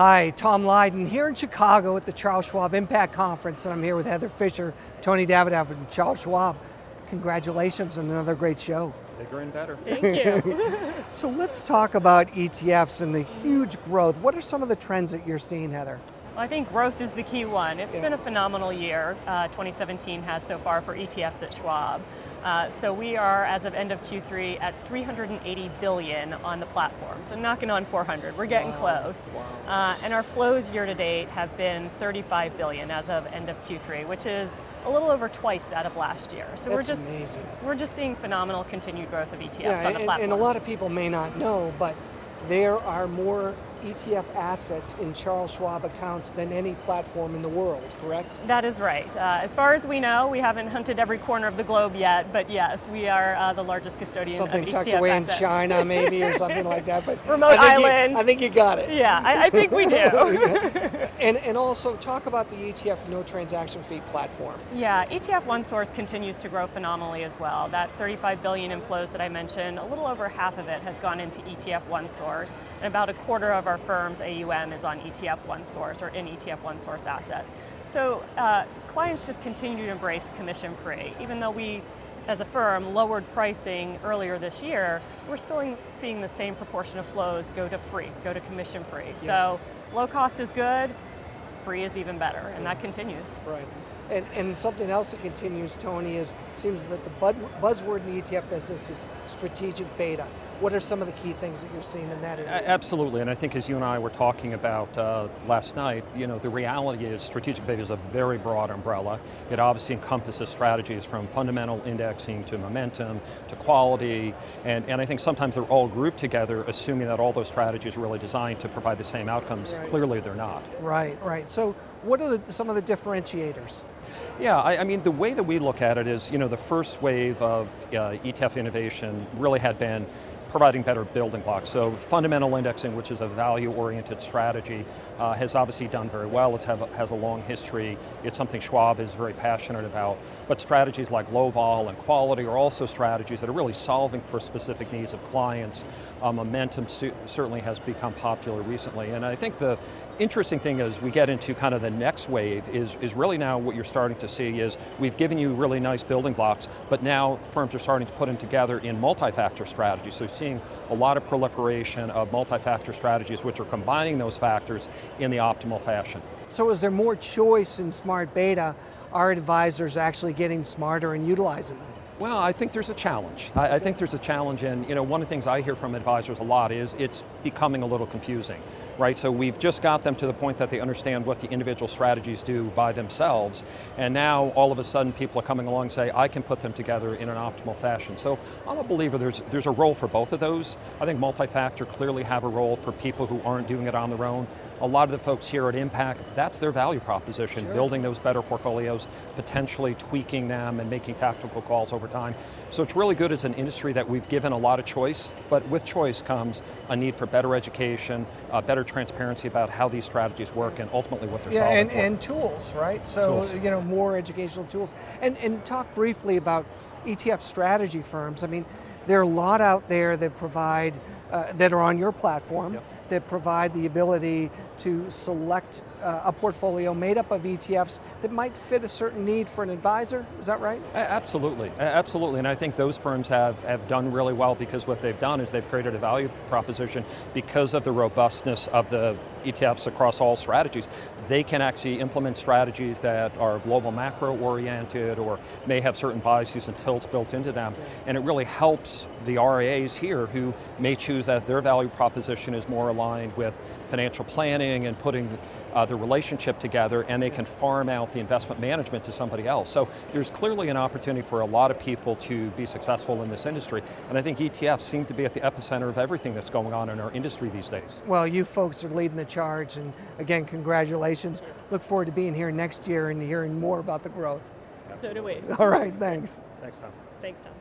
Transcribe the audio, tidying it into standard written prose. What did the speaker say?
Hi, Tom Lydon here in Chicago at the Charles Schwab Impact Conference, and I'm here with Heather Fischer, Tony Davidoff, and Charles Schwab. Congratulations on another great show. Bigger and better. Thank you. So let's talk about ETFs and the huge growth. What are some of the trends that you're seeing, Heather? Well, I think growth is the key one. It's been a phenomenal year. 2017 has so far for ETFs at Schwab. So we are, as of end of Q3, at 380 billion on the platform. So knocking on 400. We're getting close. Wow. And our flows year to date have been 35 billion as of end of Q3, which is a little over twice that of last year. So That's amazing. We're just seeing phenomenal continued growth of ETFs on the and, platform. and a lot of people may not know, but there are more ETF assets in Charles Schwab accounts than any platform in the world, correct? That is right. As far as we know, we haven't hunted every corner of the globe yet, but yes, we are the largest custodian Something of tucked ETF away assets. in China maybe, or something like that. But Remote island. I think you got it. Yeah, I think we do. And also talk about the ETF no transaction fee platform. Yeah, ETF OneSource continues to grow phenomenally as well. That 35 billion in flows that I mentioned, a little over half of it has gone into ETF OneSource, and about a quarter of our firm's AUM is on ETF OneSource or in ETF OneSource assets. So clients just continue to embrace commission-free. Even though we, as a firm, lowered pricing earlier this year, we're still seeing the same proportion of flows go to free, go to commission-free. Yeah. So low cost is good, free is even better, and that continues. Right. And something else that continues, Tony, seems that the buzzword in the ETF business is strategic beta. What are some of the key things that you're seeing in that area? Absolutely, and I think as you and I were talking about last night, the reality is strategic beta is a very broad umbrella. It obviously encompasses strategies from fundamental indexing to momentum to quality, and I think sometimes they're all grouped together, assuming that all those strategies are really designed to provide the same outcomes. Right. Clearly they're not. Right. So what are some of the differentiators? Yeah, I mean, the way that we look at it is, the first wave of ETF innovation really had been providing better building blocks. So fundamental indexing, which is a value-oriented strategy, has obviously done very well. It has a long history. It's something Schwab is very passionate about. But strategies like low vol and quality are also strategies that are really solving for specific needs of clients. Momentum certainly has become popular recently. And I think the interesting thing as we get into kind of the next wave is really now what you're starting to see is we've given you really nice building blocks, but now firms are starting to put them together in multi-factor strategies. So seeing a lot of proliferation of multi-factor strategies which are combining those factors in the optimal fashion. So is there more choice in smart beta? Are advisors actually getting smarter and utilizing them? Well, I think there's a challenge. I think there's a challenge, and one of the things I hear from advisors a lot is it's becoming a little confusing, right? So we've just got them to the point that they understand what the individual strategies do by themselves, and now all of a sudden people are coming along and say, I can put them together in an optimal fashion. So I'm a believer there's a role for both of those. I think multi-factor clearly have a role for people who aren't doing it on their own. A lot of the folks here at Impact, that's their value proposition, Sure. Building those better portfolios, potentially tweaking them and making tactical calls over time. So it's really good as an industry that we've given a lot of choice, but with choice comes a need for better education, better transparency about how these strategies work and ultimately what they're solving for. And tools, right? So, Tools. More educational tools. And talk briefly about ETF strategy firms. I mean, there are a lot out there that provide, that are on your platform, that provide the ability to select a portfolio made up of ETFs that might fit a certain need for an advisor. Is that right? Absolutely, absolutely. And I think those firms have done really well because what they've done is they've created a value proposition because of the robustness of the ETFs across all strategies. They can actually implement strategies that are global macro oriented or may have certain biases and tilts built into them. And it really helps the RIAs here who may choose that their value proposition is more aligned with financial planning and putting the relationship together, and they can farm out the investment management to somebody else. So there's clearly an opportunity for a lot of people to be successful in this industry, and I think ETFs seem to be at the epicenter of everything that's going on in our industry these days. Well, you folks are leading the charge, and again, congratulations. Look forward to being here next year and hearing more about the growth. So do we. All right, thanks. Thanks, Tom. Thanks, Tom.